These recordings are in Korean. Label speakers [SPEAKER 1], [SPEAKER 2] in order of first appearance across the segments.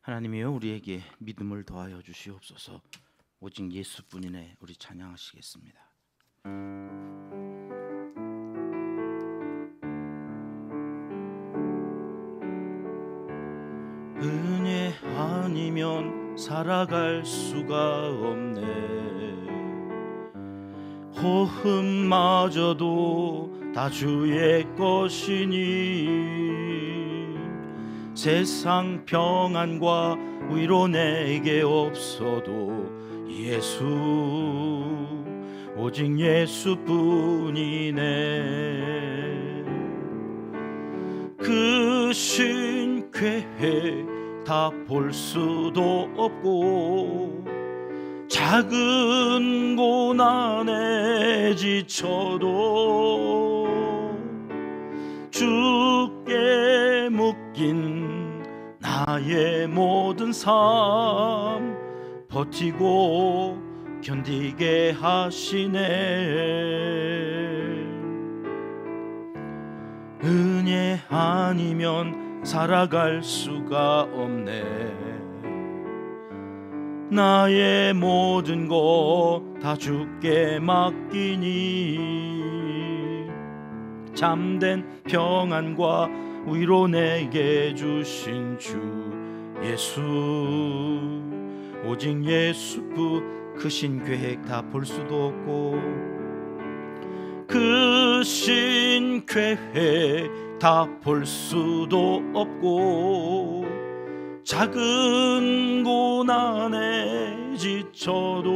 [SPEAKER 1] 하나님이여, 우리에게 믿음을 더하여 주시옵소서. 오직 예수뿐이네. 우리 찬양하시겠습니다. 은혜 아니면 살아갈 수가 없네. 호흡마저도 다 주의 것이니 세상 평안과 위로 내게 없어도 예수, 오직 예수뿐이네. 그 신 계획 다 볼 수도 없고 작은 고난에 지쳐도 주께 묶인 나의 모든 삶 버티고 견디게 하시네. 은혜 아니면 살아갈 수가 없네. 나의 모든 것 다 주께 맡기니 참된 평안과 위로 내게 주신 주 예수, 오직 예수뿐. 그 신 계획 다 볼 수도 없고 그 신 계획 다 볼 수도 없고 작은 고난에 지쳐도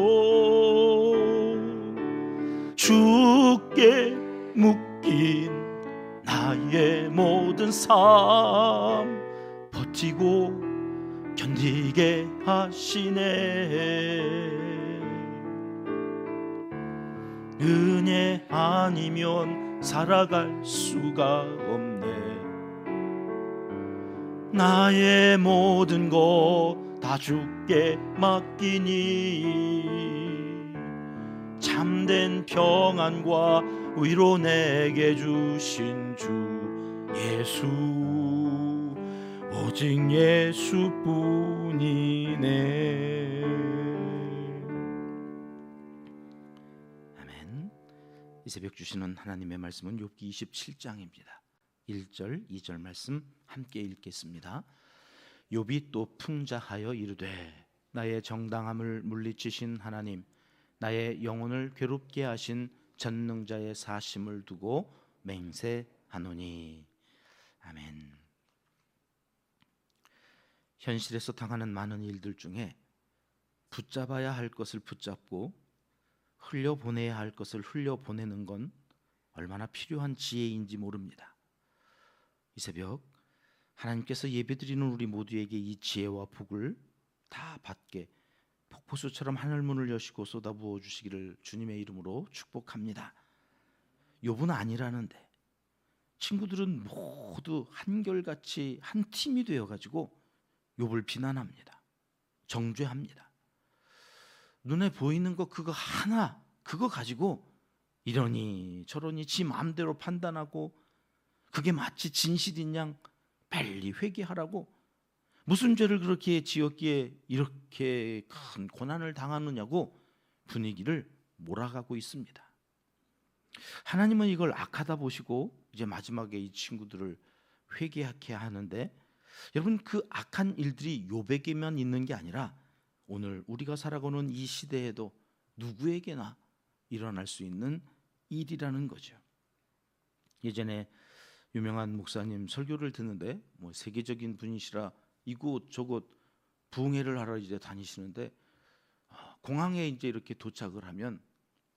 [SPEAKER 1] 주께 묶인 나의 모든 삶 버티고 견디게 하시네. 은혜 아니면 살아갈 수가 없네. 나의 모든 것 다 주께 맡기니 참된 평안과 위로 내게 주신 주 예수, 오직 예수뿐이네. 아멘. 이 새벽 주시는 하나님의 말씀은 욥기 27장입니다. 1절, 2절 말씀 함께 읽겠습니다. 욥이 또 풍자하여 이르되 나의 정당함을 물리치신 하나님, 나의 영혼을 괴롭게 하신 전능자의 사심을 두고 맹세하노니. 아멘. 현실에서 당하는 많은 일들 중에 붙잡아야 할 것을 붙잡고 흘려보내야 할 것을 흘려보내는 건 얼마나 필요한 지혜인지 모릅니다. 이 새벽 하나님께서 예배드리는 우리 모두에게 이 지혜와 복을 다 받게 폭포수처럼 하늘문을 여시고 쏟아부어 주시기를 주님의 이름으로 축복합니다. 욥은 아니라는데 친구들은 모두 한결같이 한 팀이 되어가지고 욥을 비난합니다. 정죄합니다. 눈에 보이는 거 그거 하나, 그거 가지고 이러니 저러니 지 마음대로 판단하고 그게 마치 진실인 양 빨리 회개하라고, 무슨 죄를 그렇게 지었기에 이렇게 큰 고난을 당하느냐고 분위기를 몰아가고 있습니다. 하나님은 이걸 악하다 보시고 이제 마지막에 이 친구들을 회개하게 하는데, 여러분 그 악한 일들이 욥에게만 있는 게 아니라 오늘 우리가 살아가는 이 시대에도 누구에게나 일어날 수 있는 일이라는 거죠. 예전에 유명한 목사님 설교를 듣는데 세계적인 분이시라 이곳 저곳 부흥회를 하러 이제 다니시는데 공항에 이제 이렇게 도착을 하면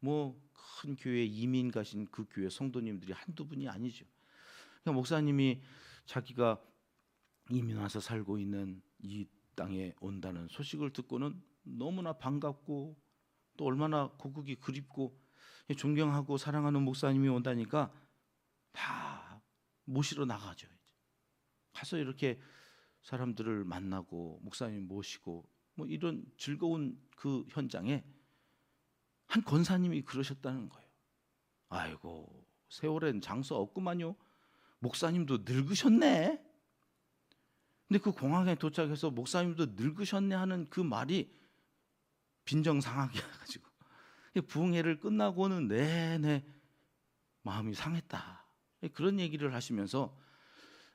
[SPEAKER 1] 큰 교회 이민 가신 그 교회 성도님들이 한두 분이 아니죠. 그러니까 목사님이 자기가 이민 와서 살고 있는 이 땅에 온다는 소식을 듣고는 너무나 반갑고 또 얼마나 고국이 그립고 존경하고 사랑하는 목사님이 온다니까 다 모시러 나가죠. 가서 이렇게 사람들을 만나고 목사님 모시고 이런 즐거운 그 현장에 한 권사님이 그러셨다는 거예요. 아이고, 세월엔 장사 없구만요. 목사님도 늙으셨네. 근데 그 공항에 도착해서 목사님도 늙으셨네 하는 그 말이 빈정상하게 해가지고 부흥회를 끝나고는 내내 마음이 상했다. 그런 얘기를 하시면서,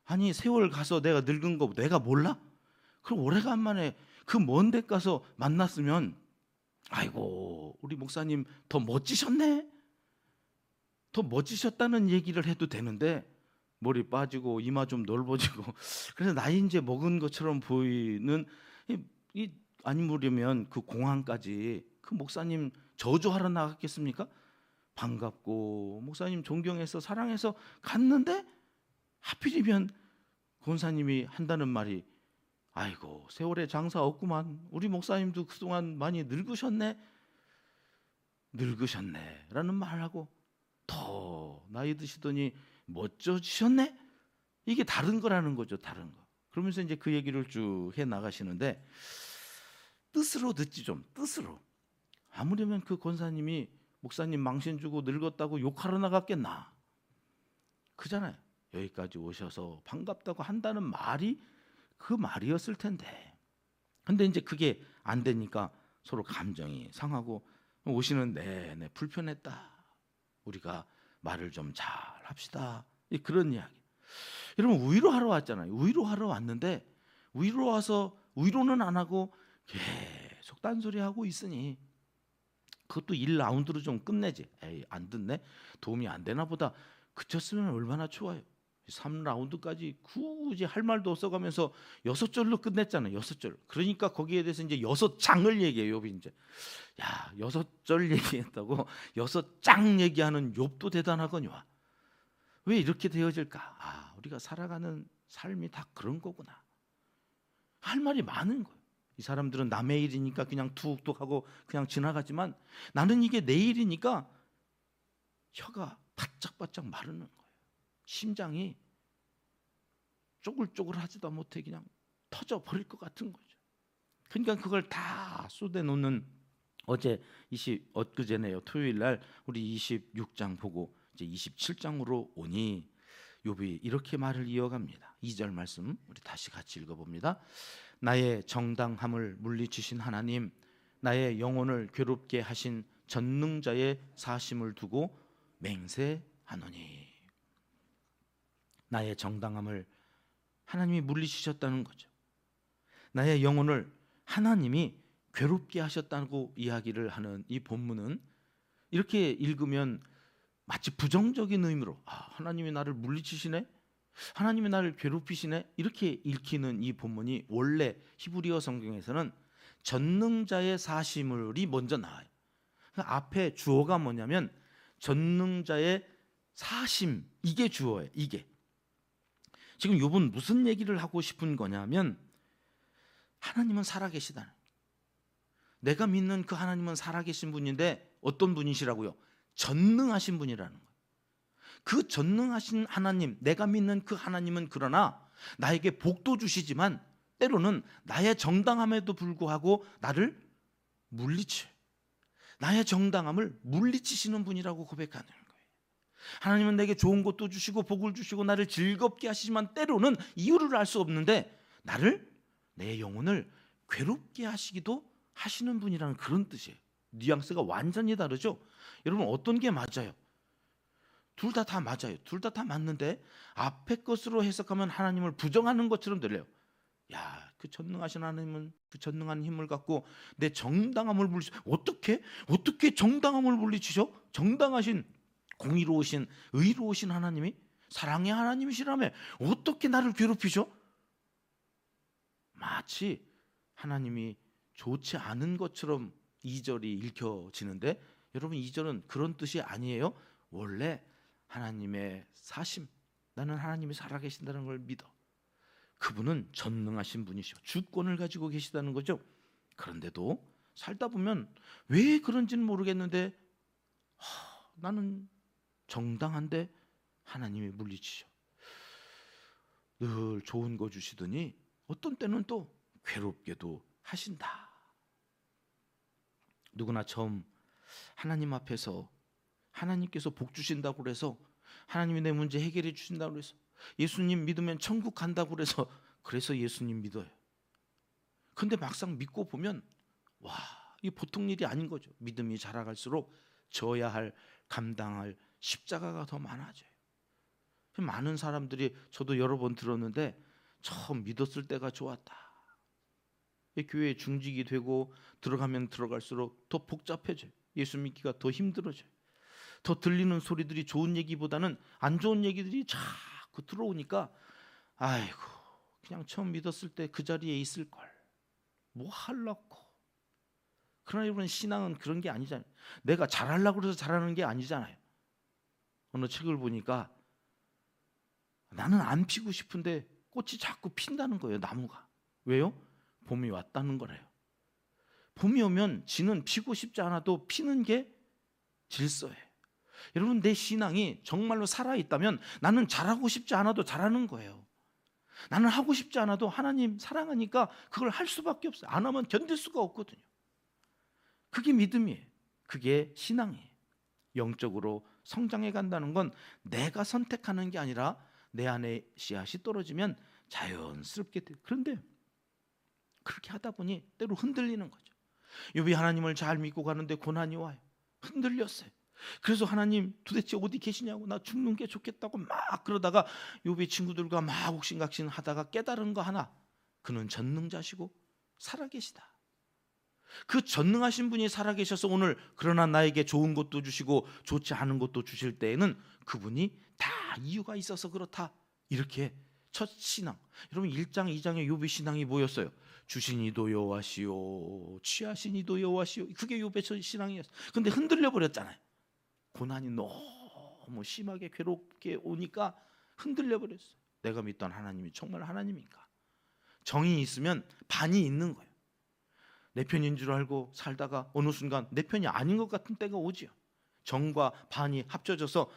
[SPEAKER 1] 아니 세월 가서 내가 늙은 거 내가 몰라? 그럼 오래간만에 그 먼 데 가서 만났으면 아이고 우리 목사님 더 멋지셨네, 더 멋지셨다는 얘기를 해도 되는데 머리 빠지고 이마 좀 넓어지고 그래서 나이 이제 먹은 것처럼 보이는 이 아니면 그 공항까지 그 목사님 저주하러 나갔겠습니까? 반갑고 목사님 존경해서 사랑해서 갔는데 하필이면 권사님이 한다는 말이 아이고 세월의 장사 없구만, 우리 목사님도 그동안 많이 늙으셨네 라는 말하고 더 나이 드시더니 멋져지셨네, 이게 다른 거라는 거죠. 다른 거. 그러면서 이제 그 얘기를 쭉 해 나가시는데, 뜻으로 듣지 좀, 뜻으로. 아무리면 그 권사님이 목사님 망신 주고 늙었다고 욕하러 나갔겠나? 그잖아요. 여기까지 오셔서 반갑다고 한다는 말이 그 말이었을 텐데. 근데 이제 그게 안 되니까 서로 감정이 상하고 오시는 내내 불편했다, 우리가 말을 좀 잘 합시다, 그런 이야기. 여러분 위로하러 왔잖아요. 위로하러 왔는데 위로 와서 위로는 안 하고 계속 딴소리하고 있으니 그것도 1라운드로 좀 끝내지. 에이 안 듣네, 도움이 안 되나 보다, 그쳤으면 얼마나 좋아요. 3라운드까지 굳이 할 말도 없어가면서 6절로 끝냈잖아요. 6절. 그러니까 거기에 대해서 이제 6장을 얘기해요. 욥이 이제 야 6절 얘기했다고 6장 얘기하는 욥도 대단하거니와. 왜 이렇게 되어질까? 아, 우리가 살아가는 삶이 다 그런 거구나. 할 말이 많은 거예요. 이 사람들은 남의 일이니까 그냥 툭툭 하고 그냥 지나가지만 나는 이게 내 일이니까 혀가 바짝바짝 마르는 거예요. 심장이 쪼글쪼글하지도 못해 그냥 터져버릴 것 같은 거죠. 그러니까 그걸 다 쏟아놓는 어제 엊그제네요. 토요일 날 우리 26장 보고 이제 27장으로 오니 욥이 이렇게 말을 이어갑니다. 2절 말씀 우리 다시 같이 읽어봅니다. 나의 정당함을 물리치신 하나님, 나의 영혼을 괴롭게 하신 전능자의 사심을 두고 맹세하노니. 나의 정당함을 하나님이 물리치셨다는 거죠. 나의 영혼을 하나님이 괴롭게 하셨다고 이야기를 하는 이 본문은 이렇게 읽으면 마치 부정적인 의미로 하나님이 나를 물리치시네, 하나님이 나를 괴롭히시네, 이렇게 읽히는 이 본문이 원래 히브리어 성경에서는 전능자의 사심을이 먼저 나와요. 앞에 주어가 뭐냐면 전능자의 사심, 이게 주어예요. 이게 지금 욥은 무슨 얘기를 하고 싶은 거냐면 하나님은 살아계시다는, 내가 믿는 그 하나님은 살아계신 분인데 어떤 분이시라고요? 전능하신 분이라는 거예요. 그 전능하신 하나님, 내가 믿는 그 하나님은 그러나 나에게 복도 주시지만 때로는 나의 정당함에도 불구하고 나를 물리쳐요. 나의 정당함을 물리치시는 분이라고 고백하는 거예요. 하나님은 내게 좋은 것도 주시고 복을 주시고 나를 즐겁게 하시지만 때로는 이유를 알 수 없는데 나를, 내 영혼을 괴롭게 하시기도 하시는 분이라는 그런 뜻이에요. 뉘앙스가 완전히 다르죠. 여러분 어떤 게 맞아요? 둘 다 맞아요. 둘 다 맞는데 앞에 것으로 해석하면 하나님을 부정하는 것처럼 들려요. 야, 그 전능하신 하나님은 그 전능한 힘을 갖고 내 정당함을 물리치셔. 어떻게 정당함을 물리치셔? 정당하신 공의로우신 의로우신 하나님이, 사랑의 하나님이시라며 어떻게 나를 괴롭히셔? 마치 하나님이 좋지 않은 것처럼 2절이 읽혀지는데 여러분 2절은 그런 뜻이 아니에요. 원래 하나님의 사심, 나는 하나님이 살아계신다는 걸 믿어. 그분은 전능하신 분이시오. 주권을 가지고 계시다는 거죠. 그런데도 살다 보면 왜 그런지는 모르겠는데 나는 정당한데 하나님이 물리치셔. 늘 좋은 거 주시더니 어떤 때는 또 괴롭게도 하신다. 누구나 처음 하나님 앞에서 하나님께서 복 주신다고 그래서, 하나님이 내 문제 해결해 주신다고 그래서, 예수님 믿으면 천국 간다고 그래서 그래서 예수님 믿어요. 근데 막상 믿고 보면 와, 이 보통 일이 아닌 거죠. 믿음이 자라갈수록 져야 할, 감당할 십자가가 더 많아져요. 많은 사람들이, 저도 여러 번 들었는데 처음 믿었을 때가 좋았다. 교회에 중직이 되고 들어가면 들어갈수록 더 복잡해져요. 예수 믿기가 더 힘들어져요. 더 들리는 소리들이 좋은 얘기보다는 안 좋은 얘기들이 자꾸 들어오니까 아이고, 그냥 처음 믿었을 때 그 자리에 있을 걸. 뭐 하려고. 그러나 여러분, 신앙은 그런 게 아니잖아요. 내가 잘하려고 해서 잘하는 게 아니잖아요. 어느 책을 보니까 나는 안 피고 싶은데 꽃이 자꾸 핀다는 거예요. 나무가. 왜요? 봄이 왔다는 거래요. 봄이 오면 지는 피고 싶지 않아도 피는 게 질서예요. 여러분, 내 신앙이 정말로 살아있다면 나는 잘하고 싶지 않아도 잘하는 거예요. 나는 하고 싶지 않아도 하나님 사랑하니까 그걸 할 수밖에 없어요. 안 하면 견딜 수가 없거든요. 그게 믿음이에요. 그게 신앙이에요. 영적으로 성장해 간다는 건 내가 선택하는 게 아니라 내 안에 씨앗이 떨어지면 자연스럽게 돼요. 그런데 그렇게 하다 보니 때로 흔들리는 거죠. 욥이 하나님을 잘 믿고 가는데 고난이 와요. 흔들렸어요. 그래서 하나님 도대체 어디 계시냐고, 나 죽는 게 좋겠다고 막 그러다가 욥이 친구들과 막 옥신각신 하다가 깨달은 거 하나, 그는 전능자시고 살아계시다. 그 전능하신 분이 살아계셔서 오늘 그러나 나에게 좋은 것도 주시고 좋지 않은 것도 주실 때에는 그분이 다 이유가 있어서 그렇다. 이렇게 첫 신앙. 여러분 1장 2장의 욥의 신앙이 뭐였어요? 주신 이도 여호와시오, 취하신 이도 여호와시오. 그게 욥의 첫 신앙이었어요. 근데 흔들려 버렸잖아요. 고난이 너무 심하게 괴롭게 오니까 흔들려 버렸어요. 내가 믿던 하나님이 정말 하나님인가? 정이 있으면 반이 있는 거예요. 내 편인 줄 알고 살다가 어느 순간 내 편이 아닌 것 같은 때가 오지요. 정과 반이 합쳐져서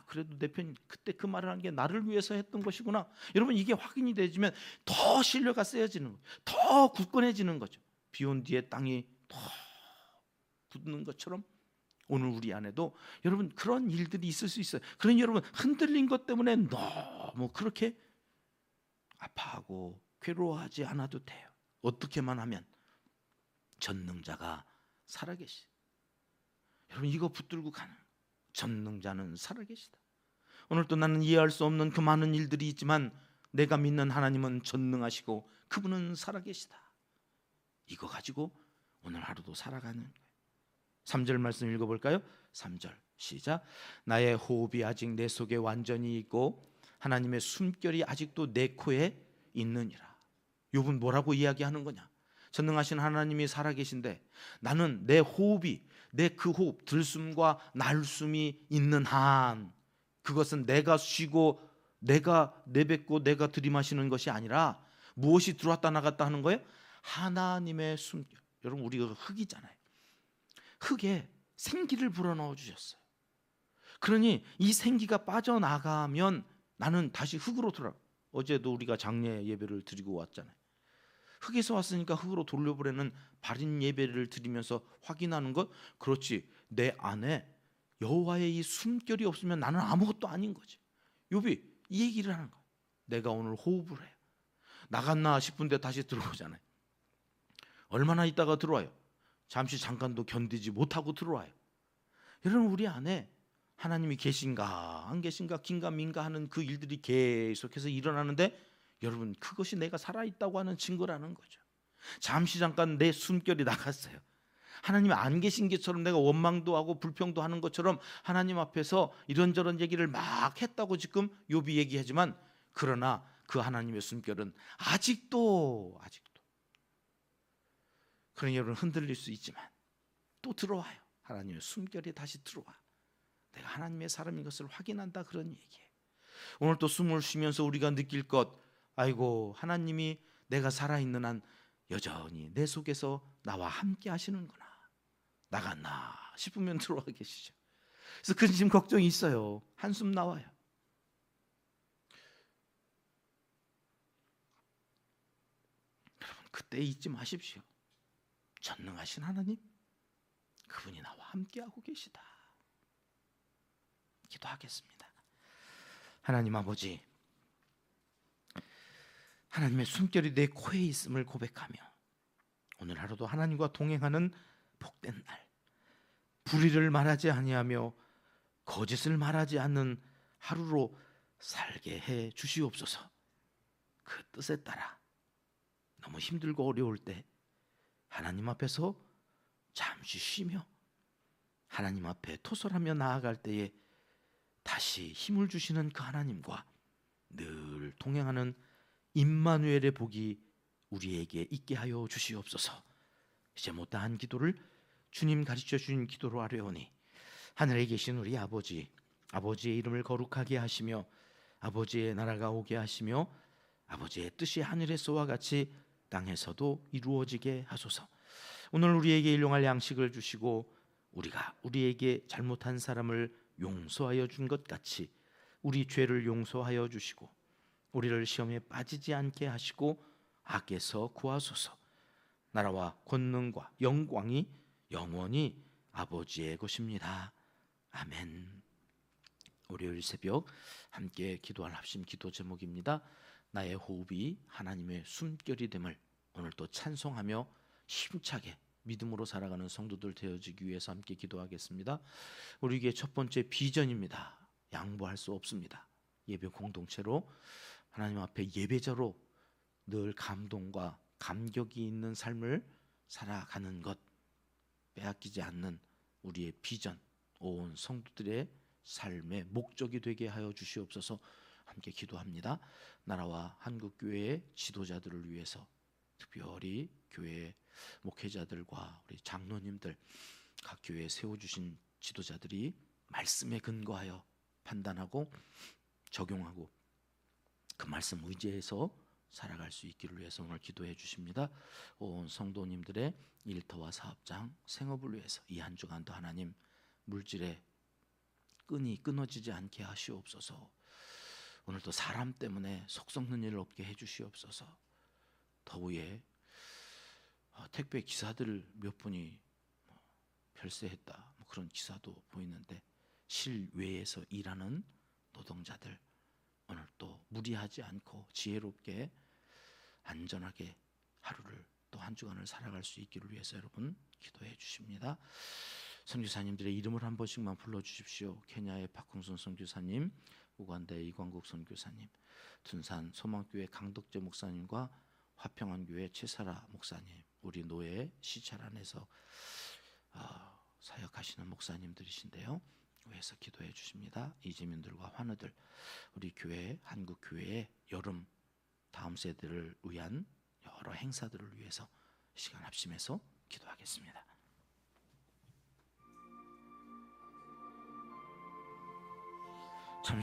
[SPEAKER 1] 그래도 내 편, 그때 그 말을 한 게 나를 위해서 했던 것이구나. 여러분, 이게 확인이 되지면 더 신뢰가 세워지는 거예요. 더 굳건해지는 거죠. 비온 뒤에 땅이 더 굳는 것처럼 오늘 우리 안에도 여러분 그런 일들이 있을 수 있어요. 그러니 여러분, 흔들린 것 때문에 너무 그렇게 아파하고 괴로워하지 않아도 돼요. 어떻게만 하면 전능자가 살아계시. 여러분, 이거 붙들고 가는, 전능자는 살아계시다. 오늘도 나는 이해할 수 없는 그 많은 일들이 있지만 내가 믿는 하나님은 전능하시고 그분은 살아계시다. 이거 가지고 오늘 하루도 살아가는 거예요. 3절 말씀 읽어볼까요? 3절 시작. 나의 호흡이 아직 내 속에 완전히 있고 하나님의 숨결이 아직도 내 코에 있느니라. 욥은 뭐라고 이야기하는 거냐? 전능하신 하나님이 살아계신데 나는 내 호흡이, 내 그 호흡, 들숨과 날숨이 있는 한, 그것은 내가 쉬고 내가 내뱉고 내가 들이마시는 것이 아니라 무엇이 들어왔다 나갔다 하는 거예요? 하나님의 숨결. 여러분, 우리가 흙이잖아요. 흙에 생기를 불어넣어 주셨어요. 그러니 이 생기가 빠져나가면 나는 다시 흙으로 돌아. 어제도 우리가 장례 예배를 드리고 왔잖아요. 흙에서 왔으니까 흙으로 돌려보내는 발인 예배를 드리면서 확인하는 것, 그렇지, 내 안에 여호와의 이 숨결이 없으면 나는 아무것도 아닌 거지. 욥이 이 얘기를 하는 거야. 내가 오늘 호흡을 해요. 나갔나 싶은데 다시 들어오잖아요. 얼마나 있다가 들어와요. 잠시 잠깐도 견디지 못하고 들어와요. 여러분, 우리 안에 하나님이 계신가 안 계신가, 긴가 민가 하는 그 일들이 계속해서 일어나는데 여러분, 그것이 내가 살아있다고 하는 증거라는 거죠. 잠시 잠깐 내 숨결이 나갔어요. 하나님이 안 계신 것처럼 내가 원망도 하고 불평도 하는 것처럼 하나님 앞에서 이런저런 얘기를 막 했다고 지금 욥이 얘기하지만, 그러나 그 하나님의 숨결은 아직도 그러니 여러분, 흔들릴 수 있지만 또 들어와요. 하나님의 숨결이 다시 들어와. 내가 하나님의 사람인 것을 확인한다, 그런 얘기예요. 오늘 또 숨을 쉬면서 우리가 느낄 것, 아이고, 하나님이 내가 살아있는 한 여전히 내 속에서 나와 함께 하시는구나. 나갔나 싶으면 들어와 계시죠. 그래서 근심 걱정이 있어요. 한숨 나와요. 여러분, 그때 잊지 마십시오. 전능하신 하나님, 그분이 나와 함께하고 계시다. 기도하겠습니다. 하나님 아버지, 하나님의 숨결이 내 코에 있음을 고백하며 오늘 하루도 하나님과 동행하는 복된 날, 불의를 말하지 아니하며 거짓을 말하지 않는 하루로 살게 해 주시옵소서. 그 뜻에 따라 너무 힘들고 어려울 때 하나님 앞에서 잠시 쉬며 하나님 앞에 토설하며 나아갈 때에 다시 힘을 주시는 그 하나님과 늘 동행하는 임마누엘의 복이 우리에게 있게 하여 주시옵소서. 이제 못다한 기도를 주님 가르쳐 주신 기도로 하려오니 하늘에 계신 우리 아버지, 아버지의 이름을 거룩하게 하시며 아버지의 나라가 오게 하시며 아버지의 뜻이 하늘에서와 같이 땅에서도 이루어지게 하소서. 오늘 우리에게 일용할 양식을 주시고 우리가 우리에게 잘못한 사람을 용서하여 준 것 같이 우리 죄를 용서하여 주시고 우리를 시험에 빠지지 않게 하시고 악에서 구하소서. 나라와 권능과 영광이 영원히 아버지의 것입니다. 아멘. 월요일 새벽 함께 기도할 합심 기도 제목입니다. 나의 호흡이 하나님의 숨결이 됨을 오늘도 찬송하며 힘차게 믿음으로 살아가는 성도들 되어지기 위해서 함께 기도하겠습니다. 우리에게 첫 번째 비전입니다. 양보할 수 없습니다. 예배 공동체로 하나님 앞에 예배자로 늘 감동과 감격이 있는 삶을 살아가는 것, 빼앗기지 않는 우리의 비전, 온 성도들의 삶의 목적이 되게 하여 주시옵소서. 함께 기도합니다. 나라와 한국교회의 지도자들을 위해서 특별히 교회 목회자들과 우리 장로님들, 각 교회에 세워주신 지도자들이 말씀에 근거하여 판단하고 적용하고 그 말씀 의지해서 살아갈 수 있기를 위해서 오늘 기도해 주십니다. 온 성도님들의 일터와 사업장, 생업을 위해서 이 한 주간도 하나님 물질의 끈이 끊어지지 않게 하시옵소서. 오늘도 사람 때문에 속 썩는 일 없게 해주시옵소서. 더위에 택배 기사들 몇 분이 별세했다 그런 기사도 보이는데 실외에서 일하는 노동자들 오늘 또 무리하지 않고 지혜롭게 안전하게 하루를 또 한 주간을 살아갈 수 있기를 위해서 여러분 기도해 주십니다. 선교사님들의 이름을 한 번씩만 불러주십시오. 케냐의 박홍순 선교사님, 우간다의 이광국 선교사님, 둔산 소망교회 강덕재 목사님과 화평한교회 최사라 목사님, 우리 노예 시찰 안에서 사역하시는 목사님들이신데요. 위해서 기도해 주십니다. 이재민들과 환우들, 우리 교회 한국교회의 여름 다음 세대를 위한 여러 행사들을 위해서 시간 합심해서 기도하겠습니다.